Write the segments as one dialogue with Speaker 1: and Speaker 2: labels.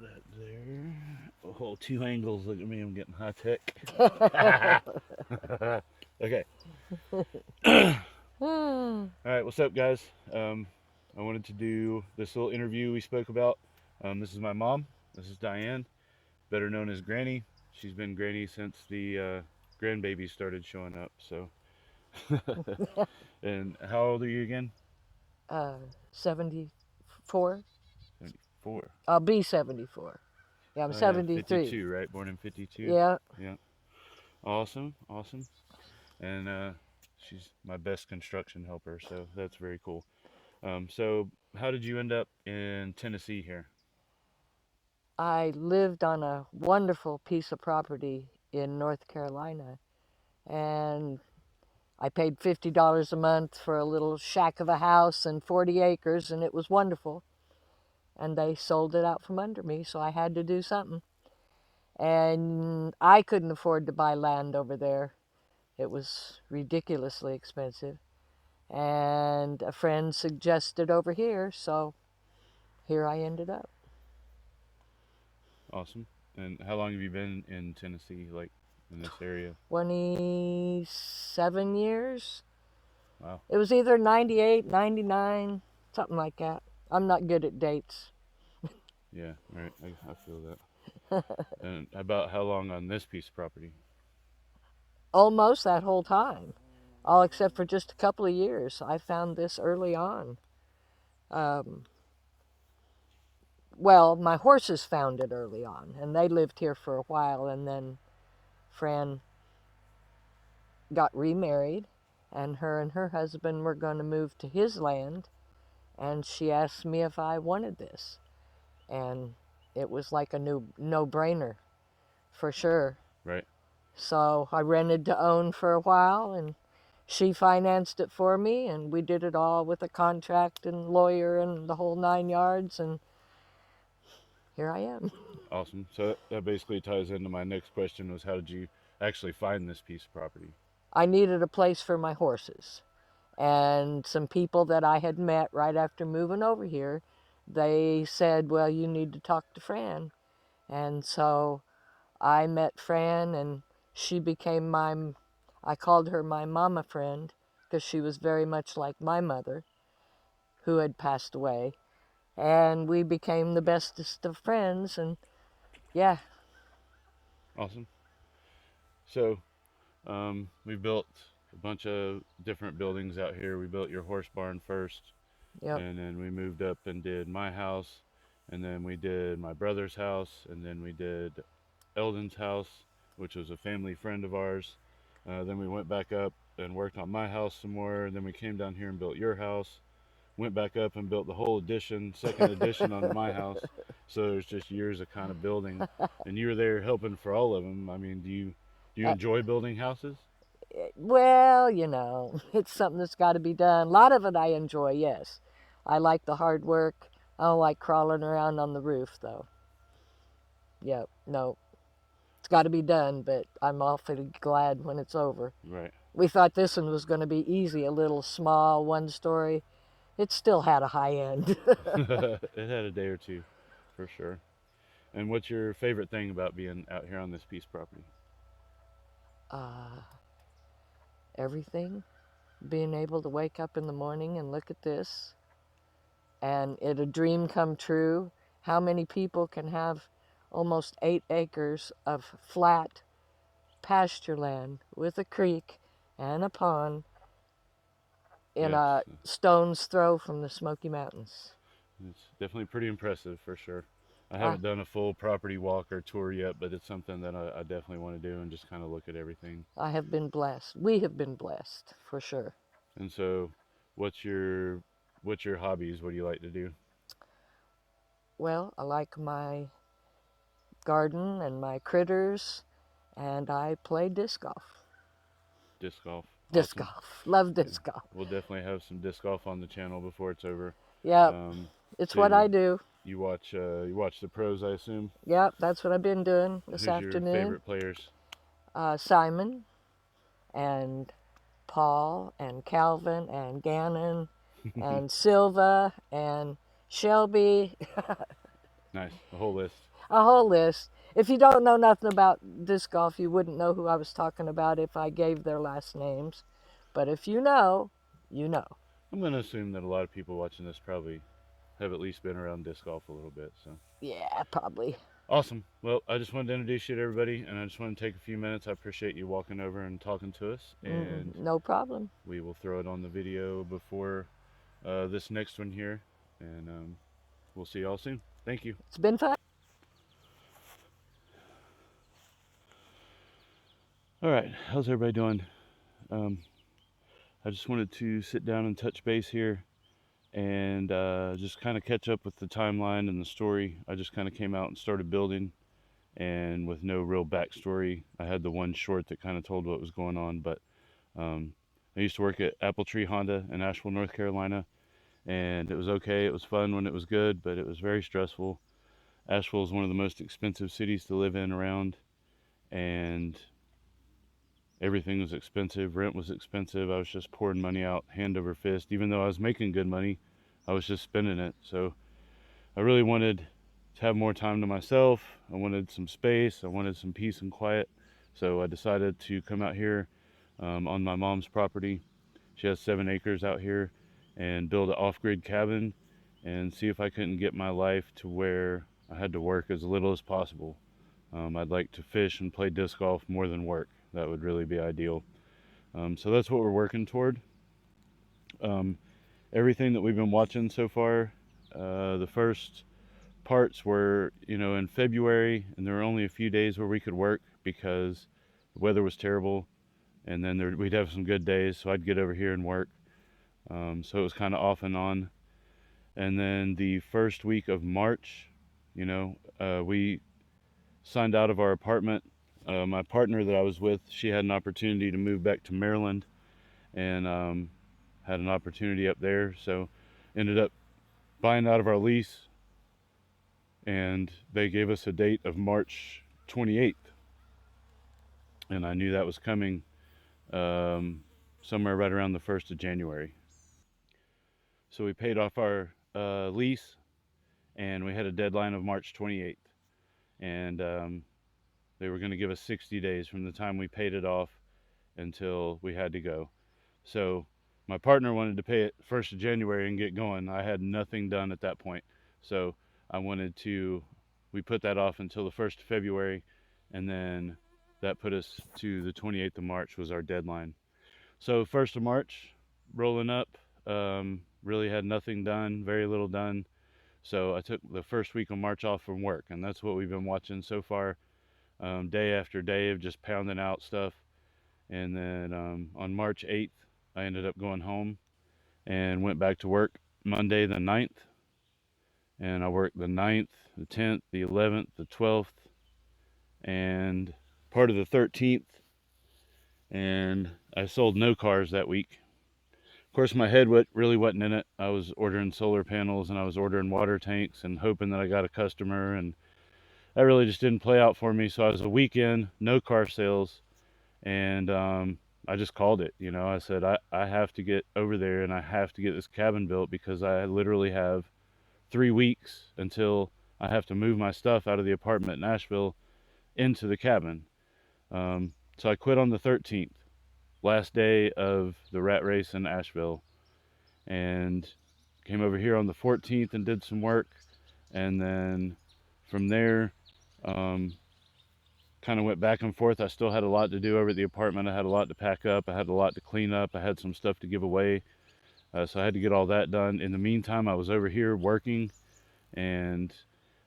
Speaker 1: that there. Oh, two angles. Look at me. I'm getting high tech. Okay.
Speaker 2: Hmm.
Speaker 1: All right. What's up, guys? I wanted to do this little interview we spoke about. This is my mom. This is Diane, better known as Granny. She's been Granny since the grandbabies started showing up. So, and how old are you again?
Speaker 2: uh, 74.
Speaker 1: 74.
Speaker 2: I'll be 74. Yeah, I'm
Speaker 1: Oh yeah,
Speaker 2: 73.
Speaker 1: 52, right? Born in 52.
Speaker 2: Yeah.
Speaker 1: Yeah. Awesome. Awesome. And she's my best construction helper, so that's very cool. So how did you end up in Tennessee here?
Speaker 2: I lived on a wonderful piece of property in North Carolina, and I paid $50 a month for a little shack of a house and 40 acres, and it was wonderful. And they sold it out from under me, so I had to do something. And I couldn't afford to buy land over there. It was ridiculously expensive. And a friend suggested over here, so here I ended up.
Speaker 1: Awesome. And how long have you been in Tennessee, like in this area?
Speaker 2: 27 years.
Speaker 1: Wow.
Speaker 2: It was either 98, 99, something like that. I'm not good at dates.
Speaker 1: Yeah, right. I feel that. And about how long on this piece of property?
Speaker 2: Almost that whole time, all except for just a couple of years. I found this early on. Um, well, my horses found it early on, and they lived here for a while, and then Fran got remarried, and her husband were going to move to his land, and she asked me if I wanted this, and it was like a new no-brainer for sure.
Speaker 1: Right.
Speaker 2: So I rented to own for a while, and she financed it for me, and we did it all with a contract and lawyer and the whole 9 yards, and here I am.
Speaker 1: Awesome. So that basically ties into my next question was how did you actually find this piece of property?
Speaker 2: I needed a place for my horses, and some people that I had met right after moving over here, they said, well, you need to talk to Fran. And so I met Fran, and she became I called her my mama friend because she was very much like my mother, who had passed away. And we became the bestest of friends, and yeah.
Speaker 1: Awesome. So we built a bunch of different buildings out here. We built your horse barn first,
Speaker 2: Yep.
Speaker 1: and then we moved up and did my house, and then we did my brother's house, and then we did Eldon's house, which was a family friend of ours. Then we went back up and worked on my house some more. And then we came down here and built your house. Went back up and built the whole addition, second addition on my house. So there's just years of kind of building, and you were there helping for all of them. I mean, do you
Speaker 2: Uh,
Speaker 1: enjoy building houses?
Speaker 2: well, it's something that's got to be done. A lot of it I enjoy, yes. I like the hard work. I don't like crawling around on the roof, though. Yep, no. It's got to be done, but I'm awfully glad when it's over.
Speaker 1: Right.
Speaker 2: We thought this one was going to be easy, a little small, one story. It still had a high end.
Speaker 1: It had a day or two, for sure. And what's your favorite thing about being out here on this piece of property?
Speaker 2: uh, Everything. Being able to wake up in the morning and look at this, and it a dream come true. How many people can have almost 8 acres of flat pasture land with a creek and a pond in
Speaker 1: Yes,
Speaker 2: a stone's throw from the Smoky Mountains?
Speaker 1: it's definitely pretty impressive for sure. I
Speaker 2: I,
Speaker 1: haven't done a full property walk or tour yet, but it's something that I definitely want to do and just kind of look at everything.
Speaker 2: I have been blessed. We have been blessed for sure.
Speaker 1: And so, what's your what's your hobbies? What do you like to do?
Speaker 2: Well, I like my garden and my critters, and I play disc golf.
Speaker 1: Disc golf.
Speaker 2: Disc
Speaker 1: Awesome.
Speaker 2: golf. Love
Speaker 1: Yeah,
Speaker 2: disc golf.
Speaker 1: we'll definitely have some disc golf on the channel before it's over.
Speaker 2: Yep,
Speaker 1: Um,
Speaker 2: it's
Speaker 1: so
Speaker 2: what I do.
Speaker 1: you watch the pros, I assume.
Speaker 2: Yep, that's what I've been doing this
Speaker 1: Who's your
Speaker 2: afternoon.
Speaker 1: favorite players?
Speaker 2: Simon and Paul and Calvin and Gannon and Silva and Shelby.
Speaker 1: Nice, a whole list.
Speaker 2: a whole list. If you don't know nothing about disc golf, you wouldn't know who I was talking about if I gave their last names. But if you know, you know.
Speaker 1: I'm going to assume that a lot of people watching this probably have at least been around disc golf a little bit. So
Speaker 2: Yeah, probably.
Speaker 1: awesome. Well, I just wanted to introduce you to everybody, and I just want to take a few minutes. I appreciate you walking over and talking to us, and
Speaker 2: No problem.
Speaker 1: we will throw it on the video before this next one here, and we'll see y'all soon. Thank you.
Speaker 2: It's been fun.
Speaker 1: All right, how's everybody doing? Um, I just wanted to sit down and touch base here and just kind of catch up with the timeline and the story. I just kind of came out and started building, and with no real backstory. I had the one short that kind of told what was going on, but um, I used to work at Apple Tree Honda in Asheville, North Carolina, and it was okay. It was fun when it was good, but it was very stressful. Asheville is one of the most expensive cities to live in around, and everything was expensive. Rent was expensive. I was just pouring money out hand over fist. Even though I was making good money, I was just spending it. So I really wanted to have more time to myself. I wanted some space. I wanted some peace and quiet. So I decided to come out here on my mom's property. She has 7 acres out here, and build an off-grid cabin and see if I couldn't get my life to where I had to work as little as possible. I'd like to fish and play disc golf more than work. That would really be ideal. So that's what we're working toward. Um, Everything that we've been watching so far, the first parts were, in February, and there were only a few days where we could work because the weather was terrible, and then we'd have some good days, so I'd get over here and work. So it was kind of off and on. And then the first week of March, we signed out of our apartment. My partner that I was with, she had an opportunity to move back to Maryland, and had an opportunity up there, so ended up buying out of our lease, and they gave us a date of March 28th, and I knew that was coming um, somewhere right around the 1st of January. So we paid off our lease, and we had a deadline of March 28th, and they were going to give us 60 days from the time we paid it off until we had to go. So my partner wanted to pay it 1st of January and get going. I had nothing done at that point. So I wanted to, we put that off until the 1st of February, and then that put us to the 28th of March was our deadline. So 1st of March, rolling up, really had nothing done, very little done. So I took the first week of March off from work, and that's what we've been watching so far, day after day of just pounding out stuff. And then on March 8th, I ended up going home and went back to work Monday the 9th. And I worked the 9th, the 10th, the 11th, the 12th, and part of the 13th. And I sold no cars that week. Of course, my head really wasn't in it. I was ordering solar panels, and I was ordering water tanks and hoping that I got a customer. And that really just didn't play out for me. So I was a weekend, no car sales, and I just called it. I said I have to get over there and I have to get this cabin built because I literally have 3 weeks until I have to move my stuff out of the apartment in Nashville into the cabin. So I quit on the 13th, last day of the rat race in Asheville, and came over here on the 14th and did some work, and then from there, um, kind of went back and forth. I still had a lot to do over at the apartment. I had a lot to pack up. I had a lot to clean up. I had some stuff to give away. So I had to get all that done. In the meantime, I was over here working. And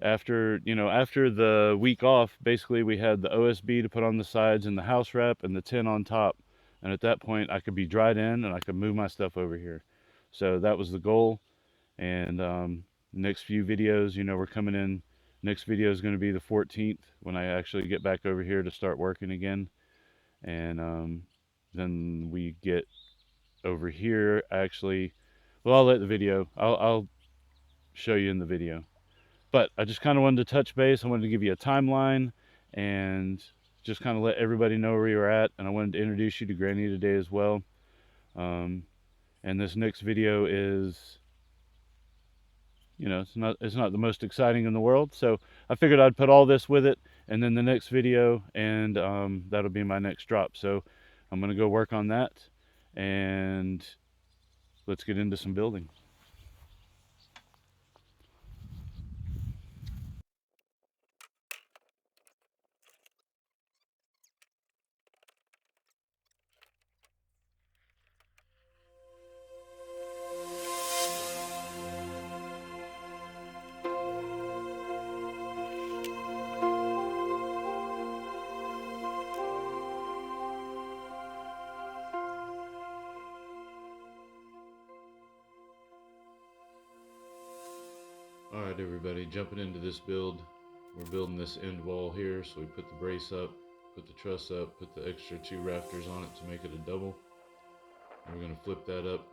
Speaker 1: after the week off, basically we had the OSB to put on the sides and the house wrap and the tin on top. And at that point, I could be dried in and I could move my stuff over here. So that was the goal. And next few videos, we're coming in. Next video is going to be the 14th when I actually get back over here to start working again. And then we get over here. Actually, well, I'll let the video. I'll show you in the video. But I just kind of wanted to touch base. I wanted to give you a timeline and just kind of let everybody know where you're at. And I wanted to introduce you to Granny today as well. Um, and this next video is, it's not the most exciting in the world. So I figured I'd put all this with it, and then the next video, and that'll be my next drop. So I'm gonna go work on that, and let's get into some building. All right, everybody, jumping into this build. We're building this end wall here, so we put the brace up, put the truss up, put the extra 2 rafters on it to make it a double. And we're going to flip that up,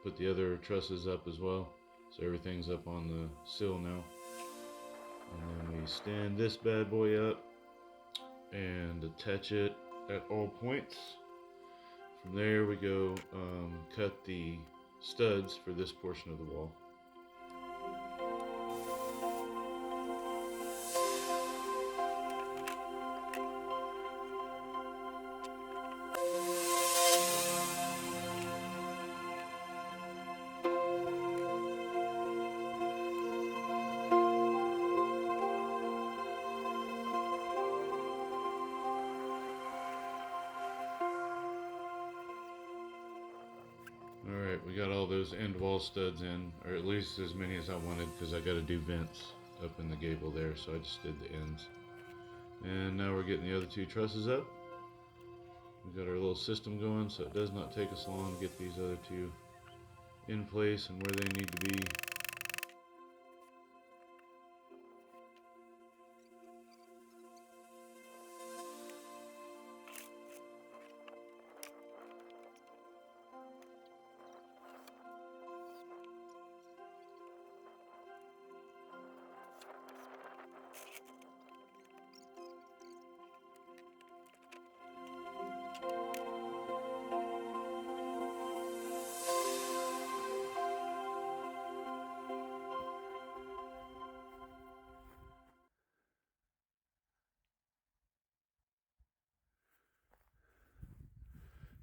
Speaker 1: put the other trusses up as well, so everything's up on the sill now. And then we stand this bad boy up and attach it at all points. From there we go cut the studs for this portion of the wall. Alright, we got all those end wall studs in, or at least as many as I wanted, because I got to do vents up in the gable there, so I just did the ends. And now we're getting the other 2 trusses up. We got our little system going, so it does not take us long to get these other 2 in place and where they need to be.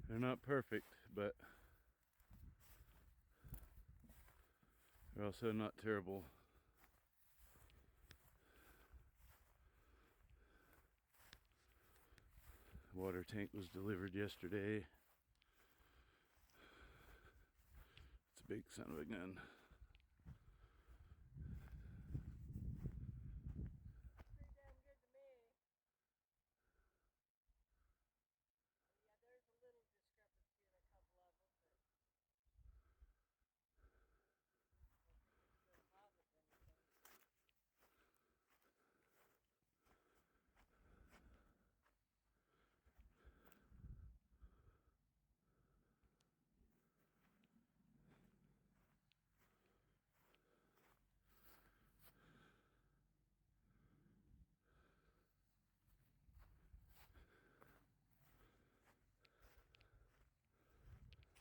Speaker 1: They're not perfect, but they're also not terrible. Water tank was delivered yesterday. It's a big son of a gun.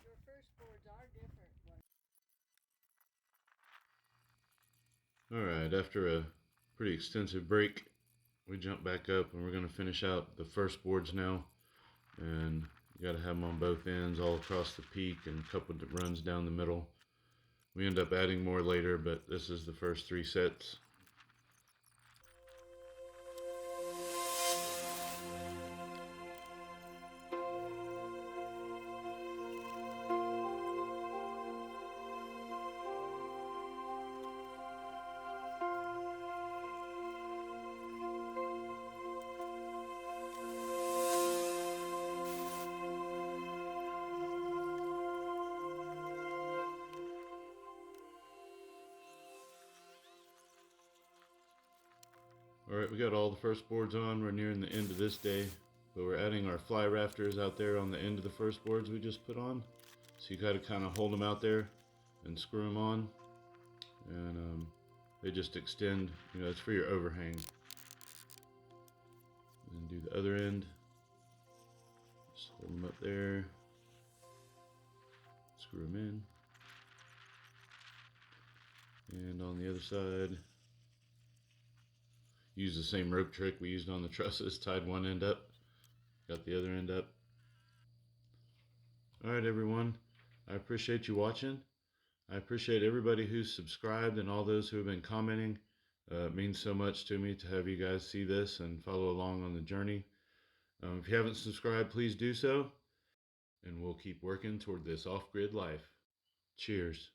Speaker 2: Your first boards are different.
Speaker 1: Alright, after a pretty extensive break, we jump back up and we're going to finish out the first boards now. And you got to have them on both ends, all across the peak, and a couple that runs down the middle. We end up adding more later, but this is the first 3 sets. Alright, we got all the first boards on. We're nearing the end of this day, but we're adding our fly rafters out there on the end of the first boards we just put on. So you gotta kind of hold them out there and screw them on, and they just extend, it's for your overhang. And do the other end, just hold them up there, screw them in. And on the other side, use the same rope trick we used on the trusses. Tied one end up, got the other end up. All right, everyone. I appreciate you watching. I appreciate everybody who's subscribed and all those who have been commenting. It means so much to me to have you guys see this and follow along on the journey. If you haven't subscribed, please do so. And we'll keep working toward this off grid life. Cheers.